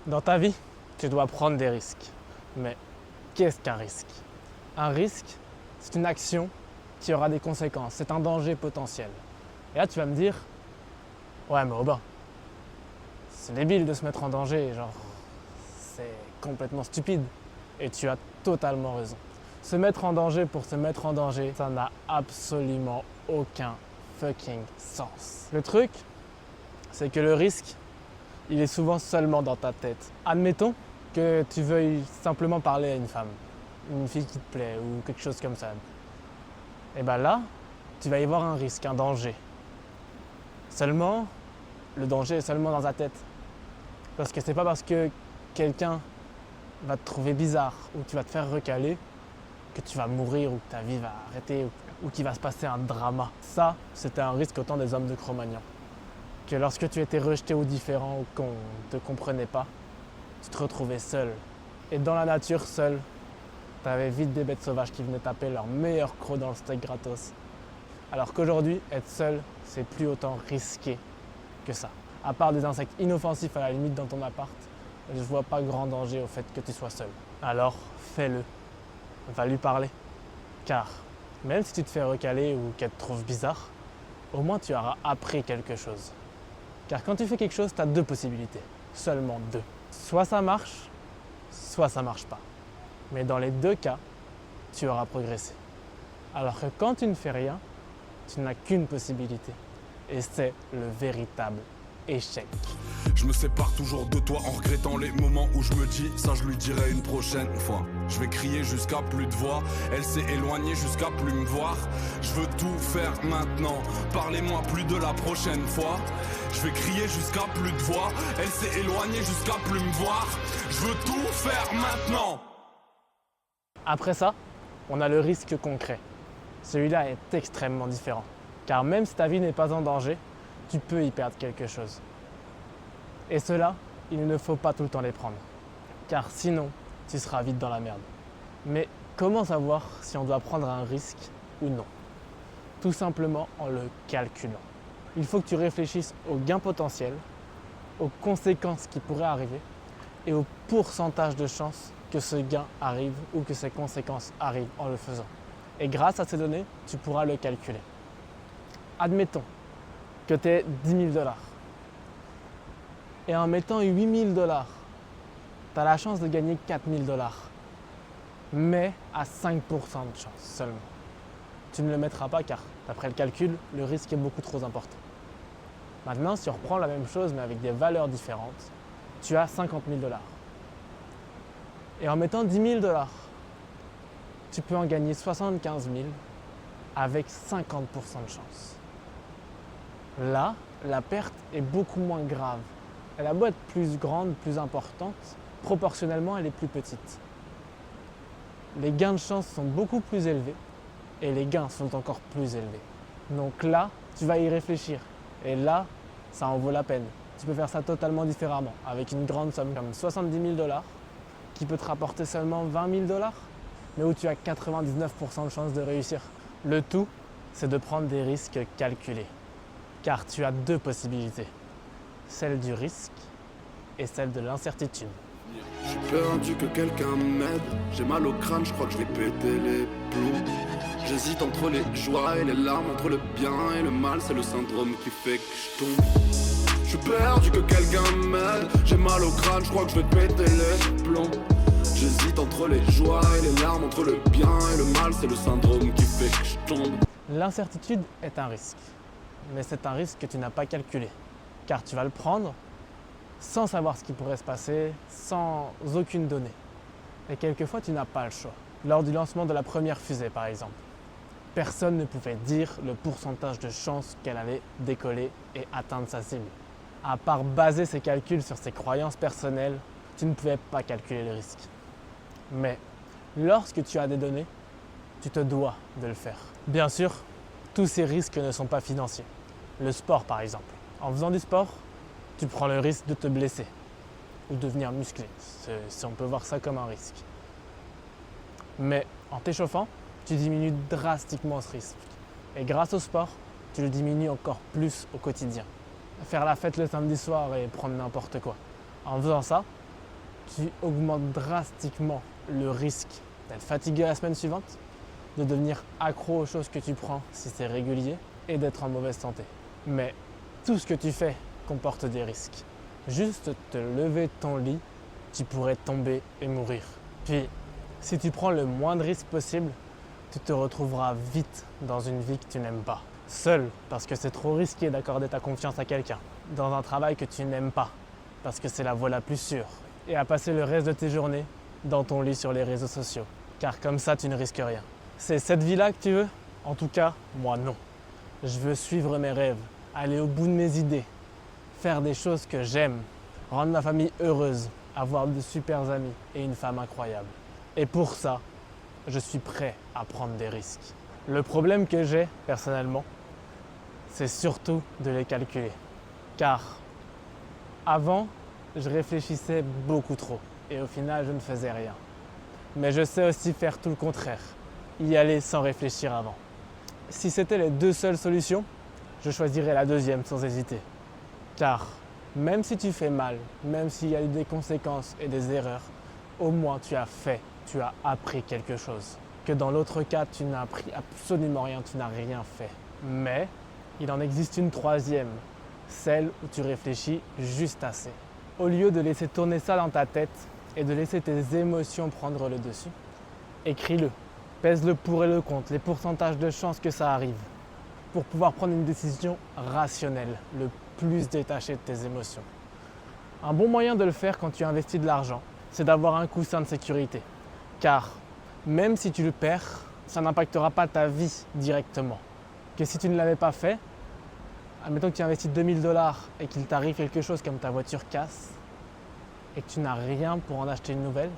Dans ta vie, tu dois prendre des risques. Mais qu'est-ce qu'un risque? Un risque, c'est une action qui aura des conséquences. C'est un danger potentiel. Et là, tu vas me dire, ouais, mais Aubin, c'est débile de se mettre en danger. Genre, c'est complètement stupide. Et tu as totalement raison. Se mettre en danger pour se mettre en danger, ça n'a absolument aucun fucking sens. Le truc, c'est que le risque, il est souvent seulement dans ta tête. Admettons que tu veuilles simplement parler à une femme, une fille qui te plaît ou quelque chose comme ça. Et bien là, tu vas y voir un risque, un danger. Seulement, le danger est seulement dans ta tête. Parce que c'est pas parce que quelqu'un va te trouver bizarre ou tu vas te faire recaler que tu vas mourir ou que ta vie va arrêter ou qu'il va se passer un drama. Ça, c'était un risque au temps des hommes de Cro-Magnon. Que lorsque tu étais rejeté ou différent ou qu'on ne te comprenait pas, tu te retrouvais seul. Et dans la nature, seul, tu avais vite des bêtes sauvages qui venaient taper leur meilleur croc dans le steak gratos. Alors qu'aujourd'hui, être seul, c'est plus autant risqué que ça. À part des insectes inoffensifs à la limite dans ton appart, je vois pas grand danger au fait que tu sois seul. Alors, fais-le. Va lui parler. Car, même si tu te fais recaler ou qu'elle te trouve bizarre, au moins tu auras appris quelque chose. Car quand tu fais quelque chose, tu as deux possibilités. Seulement deux. Soit ça marche, soit ça marche pas. Mais dans les deux cas, tu auras progressé. Alors que quand tu ne fais rien, tu n'as qu'une possibilité. Et c'est le véritable échec. Je me sépare toujours de toi en regrettant les moments où je me dis ça je lui dirai une prochaine fois. Je vais crier jusqu'à plus de voix, elle s'est éloignée jusqu'à plus me voir. Je veux tout faire maintenant, parlez-moi plus de la prochaine fois. Je vais crier jusqu'à plus de voix, elle s'est éloignée jusqu'à plus me voir. Je veux tout faire maintenant. Après ça, on a le risque concret. Celui-là est extrêmement différent. Car même si ta vie n'est pas en danger, tu peux y perdre quelque chose. Et cela, il ne faut pas tout le temps les prendre. Car sinon, tu seras vite dans la merde. Mais comment savoir si on doit prendre un risque ou non? Tout simplement en le calculant. Il faut que tu réfléchisses au gain potentiel, aux conséquences qui pourraient arriver et au pourcentage de chances que ce gain arrive ou que ces conséquences arrivent en le faisant. Et grâce à ces données, tu pourras le calculer. Admettons que tu aies 10 000 $. Et en mettant 8 000 $, tu as la chance de gagner 4 000 $. Mais à 5% de chance seulement. Tu ne le mettras pas car, d'après le calcul, le risque est beaucoup trop important. Maintenant, si on reprend la même chose mais avec des valeurs différentes, tu as 50 000 $. Et en mettant 10 000 $, tu peux en gagner 75 000 avec 50% de chance. Là, la perte est beaucoup moins grave. Elle a beau être plus grande, plus importante, proportionnellement, elle est plus petite. Les gains de chance sont beaucoup plus élevés et les gains sont encore plus élevés. Donc là, tu vas y réfléchir. Et là, ça en vaut la peine. Tu peux faire ça totalement différemment, avec une grande somme comme 70 000 $ qui peut te rapporter seulement 20 000 $, mais où tu as 99% de chances de réussir. Le tout, c'est de prendre des risques calculés. Car tu as deux possibilités, celle du risque et celle de l'incertitude. J'ai perdu que quelqu'un m'aide, j'ai mal au crâne, je crois que je vais péter les plombs. J'hésite entre les joies et les larmes, entre le bien et le mal, c'est le syndrome qui fait que je tombe. Je suis perdu que quelqu'un m'aide, j'ai mal au crâne, je crois que je vais péter les plombs. J'hésite entre les joies et les larmes, entre le bien et le mal, c'est le syndrome qui fait que je tombe. L'incertitude est un risque. Mais c'est un risque que tu n'as pas calculé, car tu vas le prendre sans savoir ce qui pourrait se passer, sans aucune donnée. Et quelquefois, tu n'as pas le choix. Lors du lancement de la première fusée, par exemple, personne ne pouvait dire le pourcentage de chances qu'elle allait décoller et atteindre sa cible. À part baser ses calculs sur ses croyances personnelles, tu ne pouvais pas calculer le risque. Mais lorsque tu as des données, tu te dois de le faire. Bien sûr, tous ces risques ne sont pas financiers. Le sport, par exemple. En faisant du sport, tu prends le risque de te blesser ou devenir musclé, si on peut voir ça comme un risque. Mais en t'échauffant, tu diminues drastiquement ce risque. Et grâce au sport, tu le diminues encore plus au quotidien. Faire la fête le samedi soir et prendre n'importe quoi. En faisant ça, tu augmentes drastiquement le risque d'être fatigué la semaine suivante, de devenir accro aux choses que tu prends si c'est régulier et d'être en mauvaise santé. Mais tout ce que tu fais comporte des risques. Juste te lever de ton lit, tu pourrais tomber et mourir. Puis, si tu prends le moins de risques possible, tu te retrouveras vite dans une vie que tu n'aimes pas. Seul, parce que c'est trop risqué d'accorder ta confiance à quelqu'un. Dans un travail que tu n'aimes pas, parce que c'est la voie la plus sûre. Et à passer le reste de tes journées dans ton lit sur les réseaux sociaux. Car comme ça, tu ne risques rien. C'est cette vie-là que tu veux? En tout cas, moi non. Je veux suivre mes rêves, aller au bout de mes idées, faire des choses que j'aime, rendre ma famille heureuse, avoir de super amis et une femme incroyable. Et pour ça, je suis prêt à prendre des risques. Le problème que j'ai, personnellement, c'est surtout de les calculer. Car avant, je réfléchissais beaucoup trop et au final, je ne faisais rien. Mais je sais aussi faire tout le contraire, y aller sans réfléchir avant. Si c'était les deux seules solutions, je choisirais la deuxième sans hésiter. Car même si tu fais mal, même s'il y a eu des conséquences et des erreurs, au moins tu as appris quelque chose. Que dans l'autre cas, tu n'as appris absolument rien, tu n'as rien fait. Mais il en existe une troisième, celle où tu réfléchis juste assez. Au lieu de laisser tourner ça dans ta tête et de laisser tes émotions prendre le dessus, écris-le, pèse le pour et le contre, les pourcentages de chances que ça arrive, pour pouvoir prendre une décision rationnelle, le plus détaché de tes émotions. Un bon moyen de le faire quand tu investis de l'argent, c'est d'avoir un coussin de sécurité. Car même si tu le perds, ça n'impactera pas ta vie directement. Que si tu ne l'avais pas fait, admettons que tu investis 2000 $ et qu'il t'arrive quelque chose comme ta voiture casse et que tu n'as rien pour en acheter une nouvelle,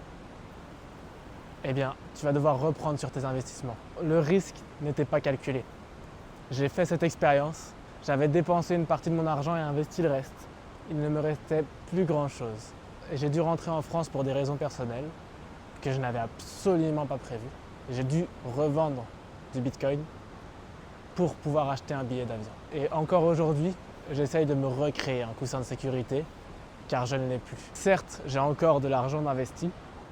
eh bien, tu vas devoir reprendre sur tes investissements. Le risque n'était pas calculé. J'ai fait cette expérience, j'avais dépensé une partie de mon argent et investi le reste. Il ne me restait plus grand-chose. Et j'ai dû rentrer en France pour des raisons personnelles que je n'avais absolument pas prévues. J'ai dû revendre du Bitcoin pour pouvoir acheter un billet d'avion. Et encore aujourd'hui, j'essaye de me recréer un coussin de sécurité car je ne l'ai plus. Certes, j'ai encore de l'argent investi,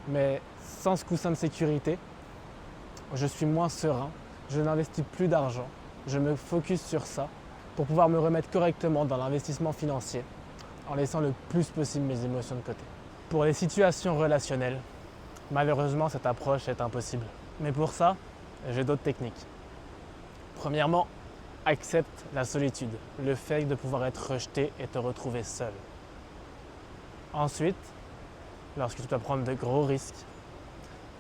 mais sans ce coussin de sécurité, je suis moins serein, je n'investis plus d'argent, je me focus sur ça pour pouvoir me remettre correctement dans l'investissement financier en laissant le plus possible mes émotions de côté. Pour les situations relationnelles, malheureusement cette approche est impossible. Mais pour ça, j'ai d'autres techniques. Premièrement, accepte la solitude, le fait de pouvoir être rejeté et te retrouver seul. Ensuite, lorsque tu dois prendre de gros risques,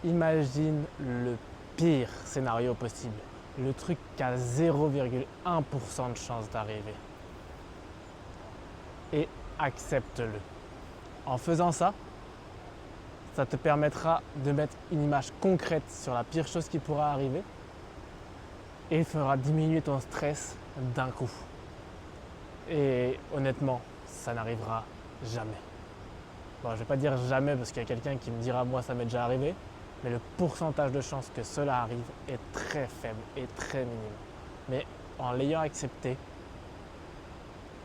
imagine le pire scénario possible, le truc qui a 0,1% de chance d'arriver. Et accepte-le. En faisant ça, ça te permettra de mettre une image concrète sur la pire chose qui pourra arriver et fera diminuer ton stress d'un coup. Et honnêtement, ça n'arrivera jamais. Bon, je ne vais pas dire jamais parce qu'il y a quelqu'un qui me dira moi ça m'est déjà arrivé, mais le pourcentage de chances que cela arrive est très faible et très minime. Mais en l'ayant accepté,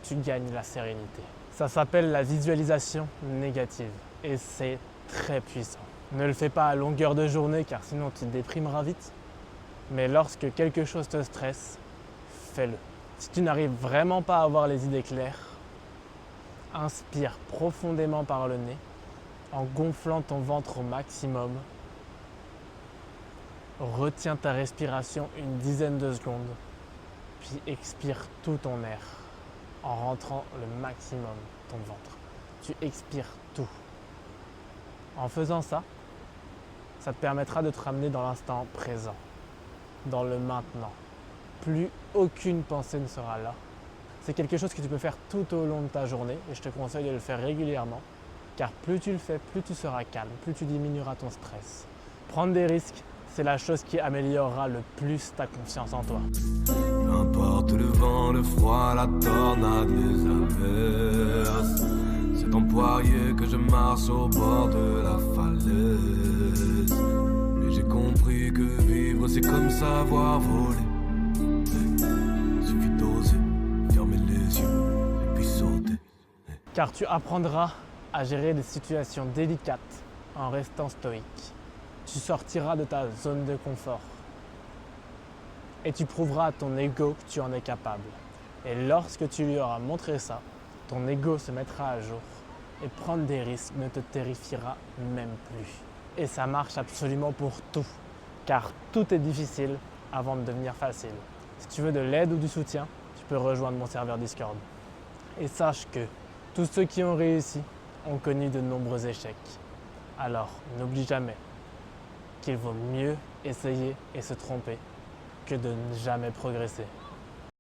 tu gagnes la sérénité. Ça s'appelle la visualisation négative et c'est très puissant. Ne le fais pas à longueur de journée car sinon tu te déprimeras vite. Mais lorsque quelque chose te stresse, fais-le. Si tu n'arrives vraiment pas à avoir les idées claires, inspire profondément par le nez en gonflant ton ventre au maximum. Retiens ta respiration une dizaine de secondes, puis expire tout ton air en rentrant le maximum ton ventre. Tu expires tout. En faisant ça, ça te permettra de te ramener dans l'instant présent, dans le maintenant. Plus aucune pensée ne sera là. C'est quelque chose que tu peux faire tout au long de ta journée et je te conseille de le faire régulièrement car plus tu le fais, plus tu seras calme, plus tu diminueras ton stress. Prendre des risques, c'est la chose qui améliorera le plus ta confiance en toi. Peu importe le vent, le froid, la tornade, les averses, c'est en poirier que je marche au bord de la falaise. Mais j'ai compris que vivre c'est comme savoir voler. Suffit d'oser, fermer les yeux et puis sauter. Car tu apprendras à gérer des situations délicates en restant stoïque. Tu sortiras de ta zone de confort et tu prouveras à ton ego que tu en es capable. Et lorsque tu lui auras montré ça, ton ego se mettra à jour et prendre des risques ne te terrifiera même plus. Et ça marche absolument pour tout, car tout est difficile avant de devenir facile. Si tu veux de l'aide ou du soutien, tu peux rejoindre mon serveur Discord. Et sache que tous ceux qui ont réussi ont connu de nombreux échecs. Alors, n'oublie jamais qu'il vaut mieux essayer et se tromper que de ne jamais progresser.